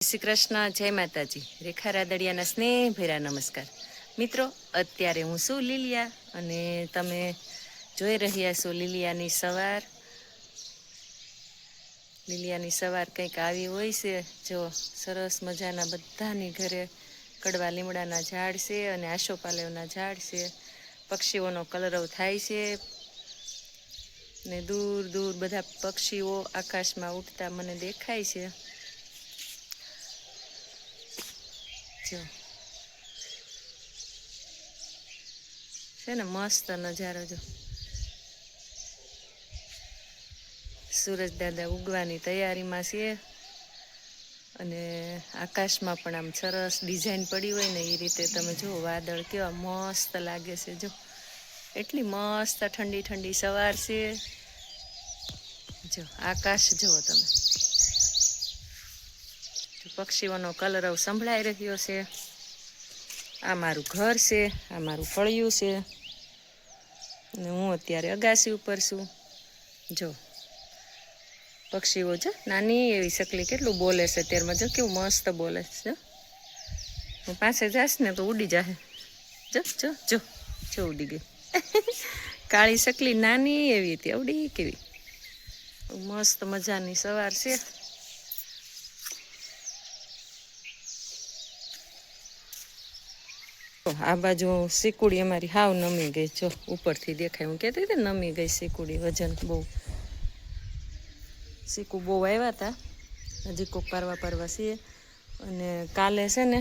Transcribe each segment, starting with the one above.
શ્રી કૃષ્ણ, જય માતાજી. રેખા રાદડિયાના સ્નેહ ભર્યા નમસ્કાર. મિત્રો, અત્યારે હું છું લીલિયા અને તમે જોઈ રહ્યા છો લીલિયાની સવાર. લીલિયાની સવાર કંઈક આવી હોય છે. જો સરસ મજાના બધાની ઘરે કડવા લીમડાના ઝાડ છે અને આસોપાલવના ઝાડ છે. પક્ષીઓનો કલરવ થાય છે ને દૂર દૂર બધા પક્ષીઓ આકાશમાં ઉડતા મને દેખાય છે. જો છે ને મસ્ત નજારો. જો સૂરજ દાદા ઉગવાની તૈયારીમાં છે અને આકાશમાં પણ આમ સરસ ડિઝાઇન પડી હોય ને એ રીતે તમે જુઓ વાદળ કેવા મસ્ત લાગે છે. જો એટલી મસ્ત ઠંડી ઠંડી સવાર છે. જો આકાશ જુઓ તમે, પક્ષીઓનો કલરવ સંભળાઈ રહ્યો છે. આ મારું ઘર છે, આ મારું ફળિયું છે અને હું અત્યારે અગાસી ઉપર છું. જો પક્ષીઓ જો નાની એવી શકલી કેટલું બોલે છે અત્યારમાં. જો કેવું મસ્ત બોલે છે. હું પાસે જાશ ને તો ઉડી જાહે. જો જો જો જો ઉડી ગઈ. કાળી શકલી નાની એવી હતી, આવડી કેવી મસ્ત મજાની સવાર છે. આ બાજુ સીકુડી અમારી હાવ નમી ગઈ. જો ઉપરથી દેખાય, હું કહેતી હતી નમી ગઈ સીકુડી, વજન બહુ. સીકુ બહુ આવ્યા હતા, હજી કોક પરવા છીએ. અને કાલે છે ને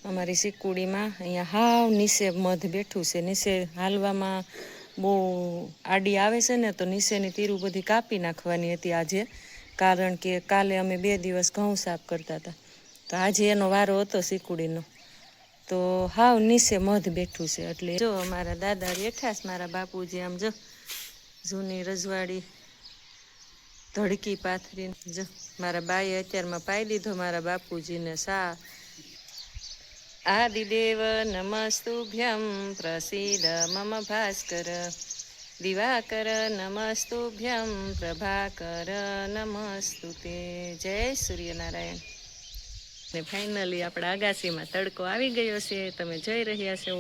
અમારી સીકુડીમાં અહીંયા હાવ નીચે મધ બેઠું છે. નીચે હાલવામાં બહુ આડી આવે છે ને, તો નીચેની તીરું બધી કાપી નાખવાની હતી આજે. કારણ કે કાલે અમે 2 દિવસ ઘઉં સાફ કરતા હતા, તો આજે એનો વારો હતો સીકુડીનો. તો હાવ નીચે મધ બેઠું છે. એટલે જો અમારા દાદા બેઠા છે, મારા બાપુજી આમ જો જૂની રજવાડી ધડકી પાથરીને. જો મારા બાઈએ અત્યારમાં પાઈ દીધો મારા બાપુજીને સા. આદિદેવ નમસ્તુભ્યમ પ્રસીદ મમ ભાસ્કર, દિવાકર નમસ્તુભ્યમ પ્રભાકર નમસ્તુતે. જય સૂર્યનારાયણ. ને ફાઇનલી આપણા અગાસીમાં તડકો આવી ગયો છે, તમે જોઈ રહ્યા છો.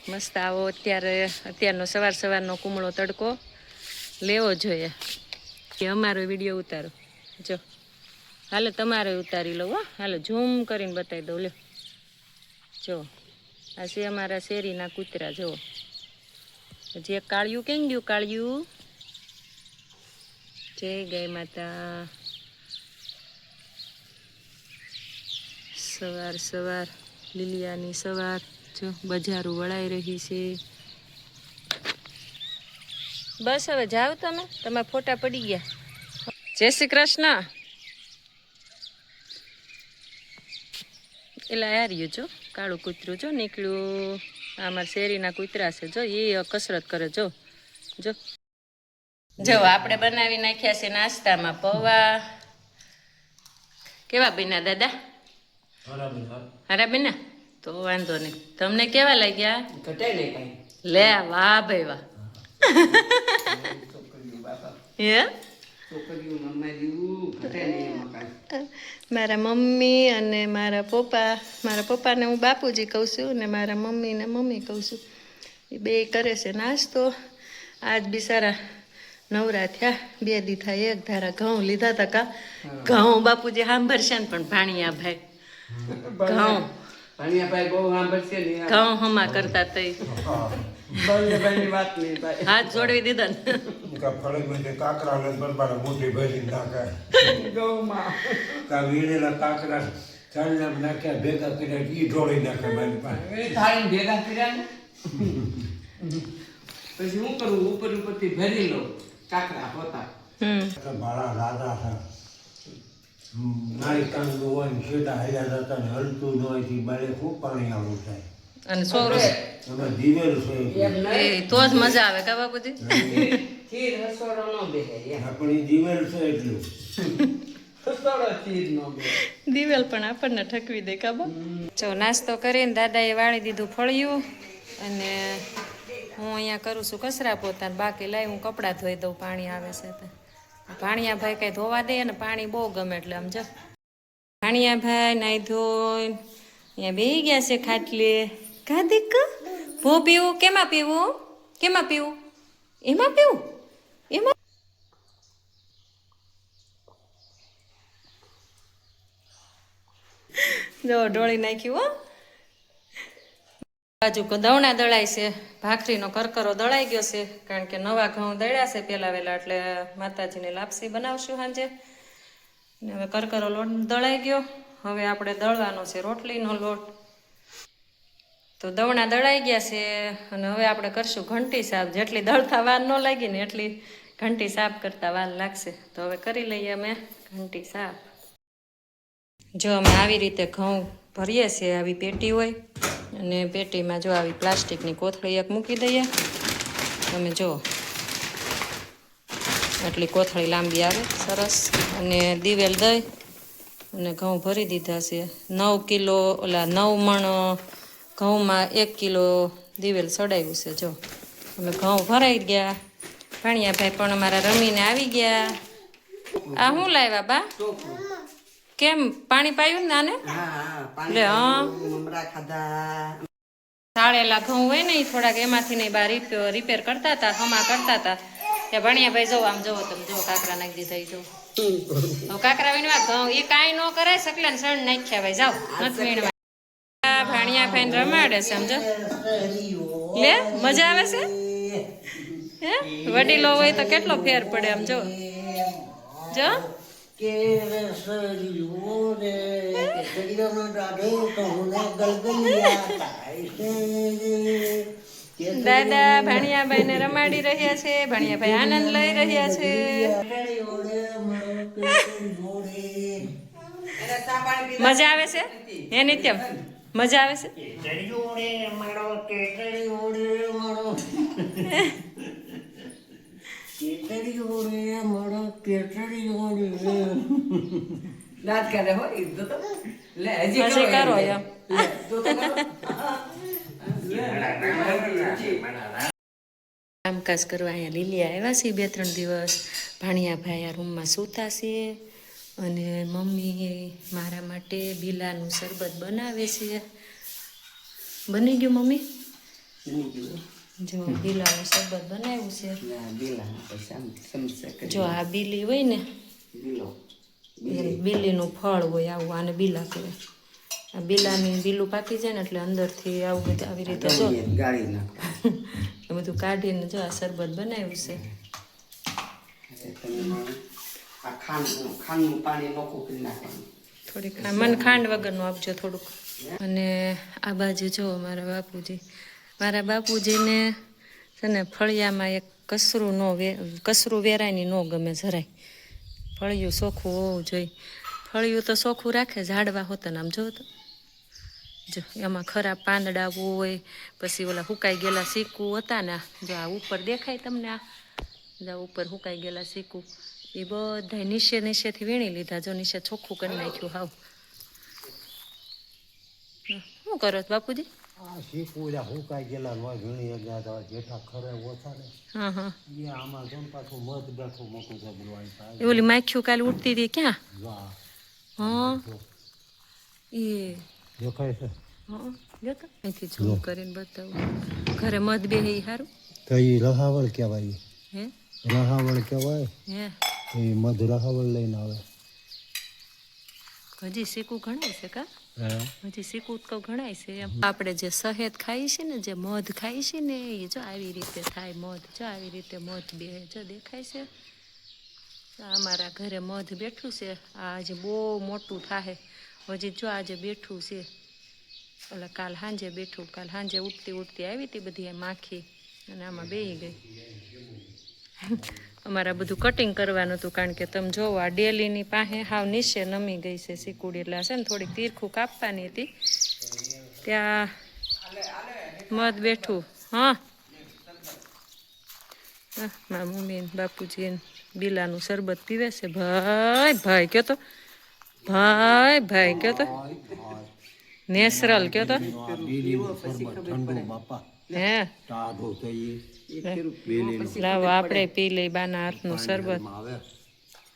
મસ્ત આવો અત્યારનો સવારનો કુમળો તડકો લેવો જોઈએ. કે અમારો વિડીયો ઉતારો. જો હાલો તમારે ઉતારી લો. હાલો ઝૂમ કરીને બતાવી દઉં. લ્યો જો આ છે અમારા શેરીના કૂતરા. જુઓ હજી એક કાળિયું કેમ ગયું? કાળિયું જય ગાય માતા. સવાર સવાર લીલિયાની સવાર. જો બજારું વળાઈ રહી છે. બસ હવે જાઓ તમે, તમારા ફોટા પડી ગયા. જય શ્રી કૃષ્ણ. એલા હાર્યું જો કાળું કૂતરું જો નીકળ્યું. અમારા શેરીના કૂતરા છે. જો એ કસરત કરે. જો જો જો આપણે બનાવી નાખ્યા છે નાસ્તામાં પૌવા. કેવા બન્યા દાદા? હારા બન્યા? તો વાંધો નહીં. તમને કેવા લાગ્યા? લે વાહ ભાઈ વાહ. હે મારા મમ્મી અને મારા પપ્પાને હું બાપુજી કહું છું અને મારા મમ્મીને મમ્મી કહું છું. એ બે કરે છે નાસ્તો. આજ બિચારા નવરા થયા. 2 દી થાય. એક ધારા ઘઉં લીધા હતા. કા ઘઉં બાપુજી સાંભળશે ને, પણ ભાણિયા ભાઈ ઘઉં હમા કરતા તઈ હાથ જોડવી દીધા ને. પછી હું કરું, ઉપરથી ભરી લઉં કાકરા પોતા. મારા દાદા છે નાળી કાંગલું હોય ને છેટા હાલ્યા જતા ને હલતું ન હોય થી બારે ખૂબ પાણી આવું થાય. અને સોરો એમાં દિવેલ છે તો જ મજા આવે કા બાપુજી. ખીર રસોડો ન બેહે આપણી દિવેલ છે એટલું રસોડો ખીર ન બેહે. દિવેલ પણ આપણને ઠકવી દે કા બા. જો નાસ્તો કરીને દાદાએ વાળી દીધું ફળિયું અને હું અહીંયા કરું છું કચરા પોતા. બાકી લાવી હું કપડાં ધોઈ દઉં, પાણી આવે છે તો. ભાણિયાભાઈ કઈ ધોવા દે ને પાણી બહુ ગમે એટલે આમ જો ભાણિયાભાઈ નાઈ ધોઈને અહીંયા બેહી ગયા છે ખાટલે. કાદીક ભો પીવું કેમાં પીવું કેમાં પીવું એમાં પીવું એમાં જો ડોળી નાખ્યું હો. બાજુ દવણા દળાય છે, ભાખરીનો કરકરો દળાઈ ગયો છે કારણ કે નવા ઘઉં દળ્યા છે પેલા વેલા એટલે માતાજીને લાપસી બનાવશું સાંજે. ને હવે કરકરો લોટ દળાઈ ગયો. હવે આપણે દળવાનો છે રોટલીનો લોટ. તો દવણા દળાઈ ગયા છે અને હવે આપણે કરશું ઘંટી સાફ. જેટલી દળતા વાર ન લાગી ને એટલી ઘંટી સાફ કરતા વાર લાગશે. તો હવે કરી લઈએ અમે ઘંટી સાફ. જો અમે આવી રીતે ઘઉં ભરીએ છીએ, આવી પેટી હોય અને પેટીમાં જો આવી પ્લાસ્ટિકની કોથળી એક મૂકી દઈએ. તમે જો આટલી કોથળી લાંબી આવે સરસ. અને દિવેલ દઈ અને ઘઉં ભરી દીધા છે. 9 કિલો 9 મણ ઘઉંમાં 1 કિલો દિવેલ સડાવ્યું છે. જો અમે ઘઉં ભરાઈ ગયા. ભાણિયાભાઈ પણ અમારા રમીને આવી ગયા. આ શું લાવ્યા બા? કેમ પાણી પાયું ને આને? લે સાળેલા ઘઉં હોય ને થોડાક એમાંથી નહીં બા રિપેર કરતા હતા, હમા કરતા હતા. ત્યાં ભાણિયાભાઈ જો આમ જોવો તમે જો કાકરા નાખી દીધા. જો કાકરા વીણવા ઘઉં એ કાંઈ ન કરે સકલા ને સણ નાખ્યા ભાઈ જાઓ નથી વીણવા. ભાણિયાભાઈ ને રમાડે છે સમજો. લે મજા આવે છે હે? વડીલો હોય તો કેટલો ફેર પડે આમ જો જો દાદા ભાણિયાભાઈ ને રમાડી રહ્યા છે. ભાણિયાભાઈ આનંદ લઈ રહ્યા છે. મજા આવે છે હે નિત્યમ? મજા આવે છે? દાંત કાઢે હો ઈ તો લે હજી કરો એમ. કામકાજ કરવા અહીંયા લીલી આવ્યા છે 2-3 દિવસ. ભાણિયાભાઈ આ રૂમમાં સૂતા છે અને મમ્મી મારા માટે બીલાનું શરબત બનાવે છે. બની ગયું મમ્મી? જો બીલાનું શરબત બનાવ્યું છે. જો આ બીલી હોય ને બીલીનું ફળ હોય આવું, આને બીલા કહેવાય. આ બીલાની બીલું પાકી જાય ને એટલે અંદરથી આવું બધું આવી રીતે જો એ બધું કાઢીને જો આ શરબત બનાવ્યું છે. થોડીક મને ખાંડ વગરનું આપજો થોડુંક. અને આ બાજુ જો મારા બાપુજીને છે ને ફળિયામાં એક કસરું વેરાયની ન ગમે જરાય. ફળિયું ચોખ્ખું હોવું જોઈએ. ફળિયું તો ચોખ્ખું રાખે, ઝાડવા હોતા ને આમ જો તો જો એમાં ખરાબ પાંદડા હોય, પછી ઓલા હુકાઈ ગયેલા સીકું હતા ને જો આ ઉપર દેખાય તમને, આ ઉપર હુકાઈ ગયેલા સીકું એ બધા નીચેથી વીણી લીધા. જો નીચે ચોખ્ખું કરી નાખ્યું હાવ. શું કરો બાપુજી? ઓલી માખ્યું કાલે ઉઠતી હતી ક્યાં? હા એ દેખાય છે. અહીંથી ઝૂમ કરીને બતાવું. ઘરે મધ બે સારું તો એ રહાવળ કહેવાય. હે રહાવળ કહેવાય. હે એ મધ રહાવળ લઈને આવે. હજી શીકું ઘણાય છે કા? હજી શીકું તો ઘણાય છે એમ. આપણે જે શહેદ ખાઈ છે ને, જે મધ ખાઈ છે ને એ જો આવી રીતે થાય. મધ જો આવી રીતે મધ બે જો દેખાય છે. અમારા ઘરે મધ બેઠું છે. આ આજે બહુ મોટું થાય હજી જો આજે બેઠું છે. ઓલા કાલ સાંજે બેઠું. કાલ સાંજે ઉઠતી આવી હતી બધી માખી અને આમાં બેહી ગઈ. અમારા બધું કટિંગ કરવાનું હતું કારણ કે તમે જોવો આ ડેલીની પાસે હાવ નીચે નમી ગઈ છે સીકુડી. એટલે છે ને થોડીક તીરખું કાપવાની હતી. ત્યાં મધ બેઠું. હા મારા મમ્મી બાપુજી બીલાનું શરબત પીવે છે. ભાઈ કયો તો ભાઈ કયો તો નેચરલ કયો તો હે લાવો આપણે પી લઈ બાના હાથનું શરબત.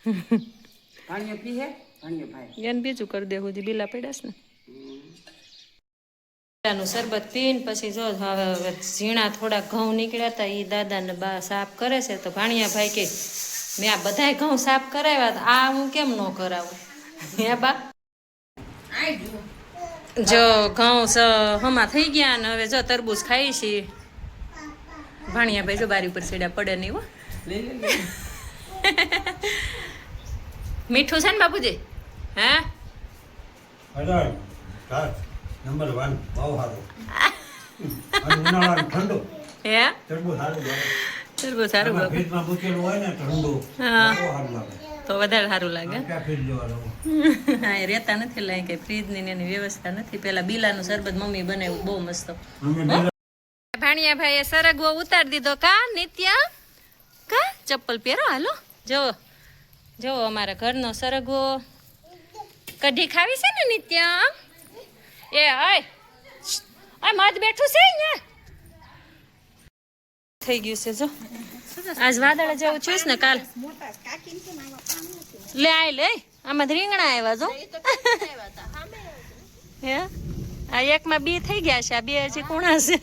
ભાણિયો પીહે ભાણિયો ભાઈ એને બીજું કરી દેવું છે બીલા પડ્યા છે ને નું શરબત પીને પછી જો હવે ઝીણા થોડા ઘઉં નીકળ્યા હતા એ દાદાને બા સાફ કરે છે તો ભાણિયા ભાઈ કે મેં આ બધાય ઘઉં સાફ કરાવ્યા હતા આ હું કેમ ન કરાવું હે બા જો ઘઉં હમા થઈ ગયા ને હવે જો તરબૂચ ખાઈ છીએ ભાણિયા ભાઈ જો બારી ઉપર સીડા પડે નહીં હો મીઠું છે ને બાપુજી હા નંબર 1 બહુ સારું ઉનાળાનું ઠંડુ હે તરબૂચ સારું તરબૂચ સારું બાપુ ફ્રીજમાં મૂકેલું હોય ને ઠંડુ હા બહુ સારું લાગે તો વધારે સારું લાગે ક્યાં ફ્રીજ લેવાનું હા એ રહેતા નથી લાય કે ફ્રીજની ને એની વ્યવસ્થા નથી પેલા બીલાનું શરબત મમ્મી બનાવ્યું બહુ મસ્ત ભાણિયા ભાઈએ સરગવો ઉતારી દીધો કા નિત્ય કા ચપ્પલ પહેરો હાલો જો જો અમારા ઘરનો સરગવો કઢી ખાવી છે ને નિત્ય એ આય આ મધ બેઠું છે અહીંયા થઈ ગયું છે જો આજ વાદળ જેવું છે ને કાલ લે આય લે આમાં રીંગણા આવ્યા જો હે આ એકમાં બી થઈ ગયા છે આ બે હજી કુણા છે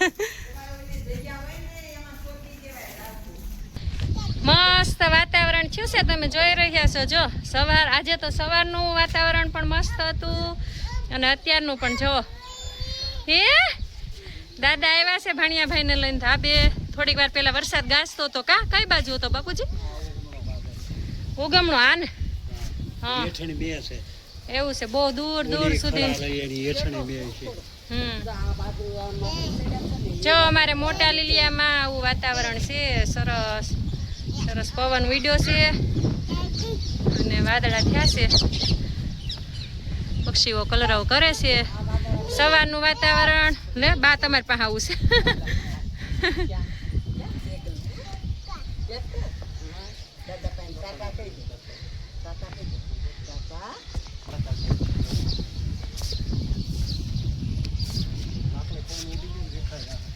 મસ્ત વાતાવરણ થયું છે તમે જોઈ રહ્યા છો જો સવાર આજે તો સવારનું વાતાવરણ પણ મસ્ત હતું અને અત્યારનું પણ જો હે દાદા આવ્યા છે ભાણિયા ભાઈને લઈને ધાબે થોડીક વાર પહેલા વરસાદ ગાજતો હતો કા કઈ બાજુ હતો બાપુજી ઉગમણો આ ને હા બે છે એવું છે બહુ દૂર દૂર સુધી જો અમારે મોટા લીલિયામાં આવું વાતાવરણ છે સરસ સરસ પવન ઉડ્યો છે અને વાદળા થયા છે પક્ષીઓ કલરવ કરે છે સવારનું વાતાવરણ ને બા તમારી પાસે આવું છે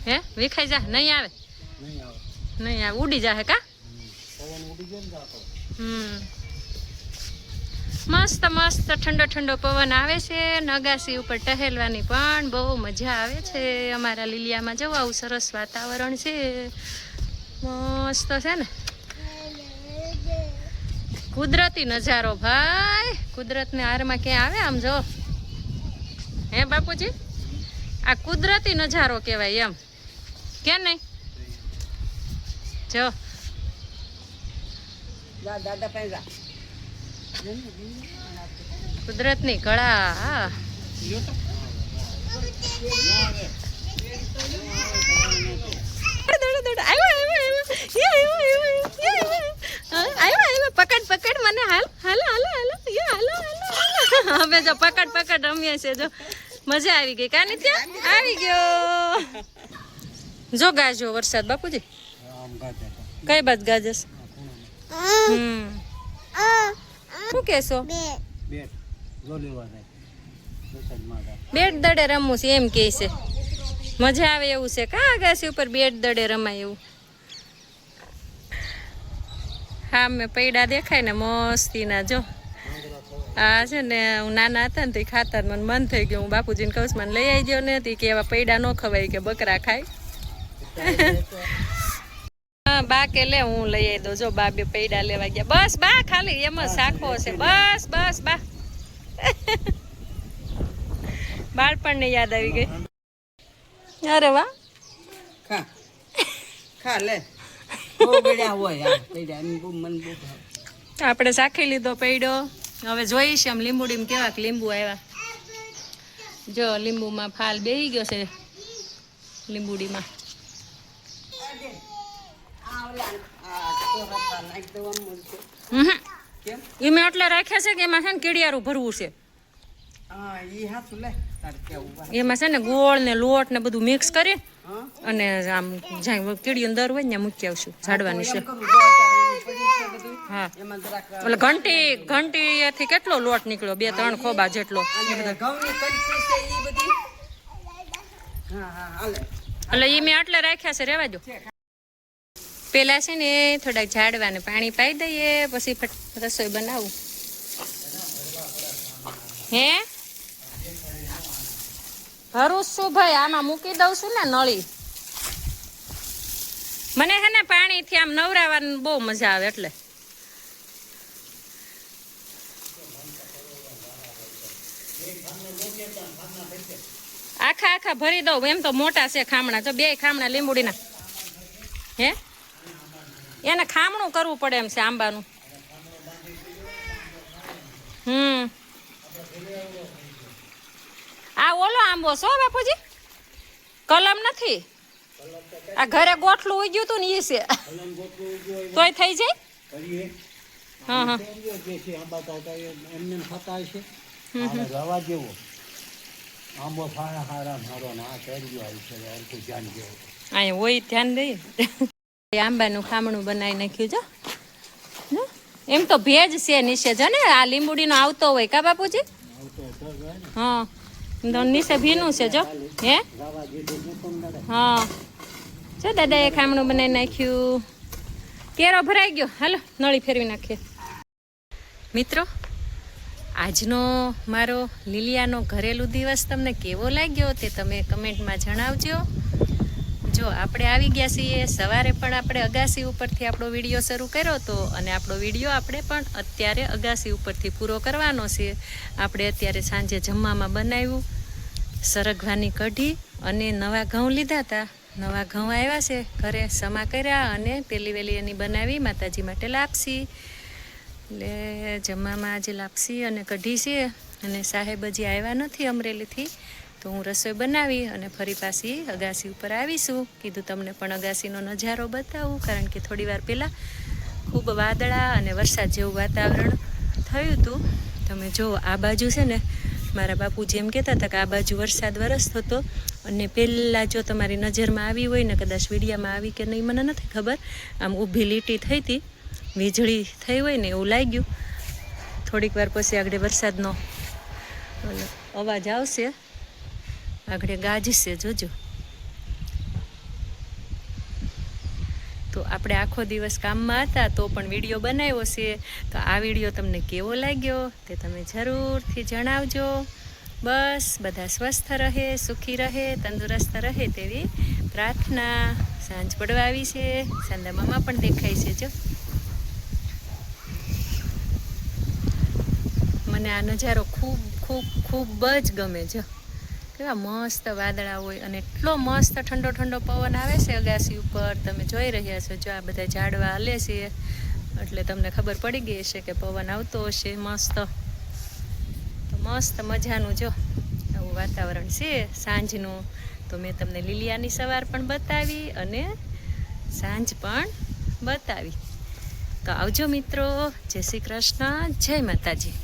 હે વિખાઈ જા નહીં આવે નહીં આવે ઉડી જાય કા મસ્ત મસ્ત ઠંડો ઠંડો પવન આવે છે નગાસી ઉપર ટહેલવાની પણ બહુ મજા આવે છે અમારા લીલિયામાં જવું આવું સરસ વાતાવરણ છે મસ્ત છે ને કુદરતી નજારો ભાઈ કુદરતને હારમાં ક્યાં આવે આમ જો હે બાપુજી આ કુદરતી નજારો કહેવાય એમ કે નહીં જો દાદા પૈસા કુદરતની કળા પકડ પકડ મને હાલ હાલો હાલો હાલો હાલો હાલો હવે જો પકડ પકડ રમીએ છે જો મજા આવી ગઈ કાની ત્યાં આવી ગયો જો ગાજો વરસાદ બાપુજી કઈ બાજુ ગાજસ શું કેશો બેટ દડે રમવું છે એમ કે છે મજા આવે એવું છે કા આગાસી ઉપર બેટ દડે રમાય એવું હા મેં પૈડા દેખાય ને મસ્તીના જો આ છે ને હું નાના હતા ને તો ખાતા મને મન થઈ ગયું હું બાપુજીને કહું મને લઈ આવી ગયો ને કે એવા પૈડા ન ખવાય કે બકરા ખાય હા બા કે લે હું લઈ આવી દઉં જો બા બે પૈડા લેવા ગયા બસ બા ખાલી એમ જ શાખો છે બસ બસ બા બાળપણને યાદ આવી ગઈ અરે વાહ ખા ખા લે બહુ બળ્યા હોય આ પૈડા મન બહુ આપણે સાખી લીધો પૈડો હવે જોઈશ આમ લીંબુડીમાં કેવાક લીંબુ આવ્યા જો લીંબુમાં ફાલ બેહી ગયો છે લીંબુડીમાં એમાં એટલે રાખ્યા છે કે એમાં છે ને કીડિયારું ભરવું છે એમાં છે ને ગોળ ને લોટ ને બધું મિક્સ કરી અને આમ જ્યાં કીડીયું દર હોય ને મૂકી આવશું ઝાડવાની છે હા એટલે ઘંટીથી કેટલો લોટ નીકળ્યો 2-3 ખોબા જેટલો એટલે એ મેં એટલે રાખ્યા છે રેવા દો પેલા છે ને થોડાક ઝાડવાને પાણી પાઈ દઈએ પછી રસોઈ બનાવું. હે ભરું શું ભાઈ, આમાં મૂકી દઉં છું ને નળી. મને છે ને પાણીથી આમ નવરાવાનું બહુ મજા આવે એટલે. આખા આખા ભરી દઉં. એમ તો મોટા છે ખામણા, જો 2 ખામણા લીંબુડીના. હે એને ખામણું કરવું પડે એમ છે આંબાનું. આ ઓલો આંબો છો બાપુજી, કલમ નથી. આ ઘરે ગોઠલું ઉગ્યું હતું ને એ છે, તોય થઈ જાય. હા હા રવા જેવો આંબો સારા મારો ના ચડ્યો આવી છે હરખું ધ્યાન જેવું. અહીંયા હોય ધ્યાન દઈએ. આંબાનું ખામણું બનાવી નાખ્યું જો. એમ તો ભેજ છે નીચે જો ને, આ લીંબુડીનો આવતો હોય કા બાપુજી. હા નીચે ભીનું છે જો. હે હા જો દાદાએ ખામણું બનાવી નાખ્યું. કેરો ભરાઈ ગયો. હાલો નળી ફેરવી નાખીએ. મિત્રો આજનો મારો લીલિયાનો ઘરેલું દિવસ તમને કેવો લાગ્યો તે તમે કમેન્ટમાં જણાવજો. જો આપણે આવી ગયા છીએ સવારે, પણ આપણે અગાસી ઉપરથી આપણો વિડીયો શરૂ કર્યો હતો અને આપણો વિડીયો આપણે પણ અત્યારે અગાસી ઉપરથી પૂરો કરવાનો છે. આપણે અત્યારે સાંજે જમવામાં બનાવ્યું સરગવાની કઢી અને નવા ઘઉં લીધા હતા. નવા ઘઉં આવ્યા છે ઘરે, સમા કર્યા અને પેલી વેલી એની બનાવી માતાજી માટે લાપસી. એટલે જમવામાં આજે લાપસી અને કઢી છે. અને સાહેબ હજી આવ્યા નથી અમરેલીથી, તો હું રસોઈ બનાવી અને ફરી પાછી અગાસી ઉપર આવીશું. કીધું તમને પણ અગાસીનો નજારો બતાવું, કારણ કે થોડી વાર પહેલાં ખૂબ વાદળા અને વરસાદ જેવું વાતાવરણ થયું હતું. તમે જુઓ આ બાજુ છે ને, મારા બાપુજી એમ કહેતા હતા કે આ બાજુ વરસાદ વરસતો હતો. અને પહેલાં જો તમારી નજરમાં આવી હોય ને, કદાચ વિડીયામાં આવી કે નહીં મને નથી ખબર, આમ ઊભી લીટી થઈ હતી, વીજળી થઈ હોય ને એવું લાગ્યું. થોડીક વાર પછી આગળ વરસાદનો અવાજ આવશે, આગળ ગાજશે જોજો. તો આપણે આખો દિવસ કામમાં હતા તો પણ વિડીયો બનાવ્યો છે. તો આ વિડીયો તમને કેવો લાગ્યો તે તમે જરૂરથી જણાવજો. બસ બધા સ્વસ્થ રહે, સુખી રહે, તંદુરસ્ત રહે તેવી પ્રાર્થના. સાંજ પડવા આવી છે, સાંદા મામા પણ દેખાય છે જો. મને આ નજારો ખૂબ ખૂબ ખૂબ જ ગમે જો. કેવા મસ્ત વાદળા હોય અને એટલો મસ્ત ઠંડો ઠંડો પવન આવે છે અગાસી ઉપર. તમે જોઈ રહ્યા છો જો આ બધા ઝાડવા હલે છે એટલે તમને ખબર પડી ગઈ હશે કે પવન આવતો હશે મસ્ત. તો મસ્ત મજાનું જો આવું વાતાવરણ છે સાંજનું. તો મેં તમને લીલિયાની સવાર પણ બતાવી અને સાંજ પણ બતાવી. તો આવજો મિત્રો. જય શ્રી કૃષ્ણ, જય માતાજી.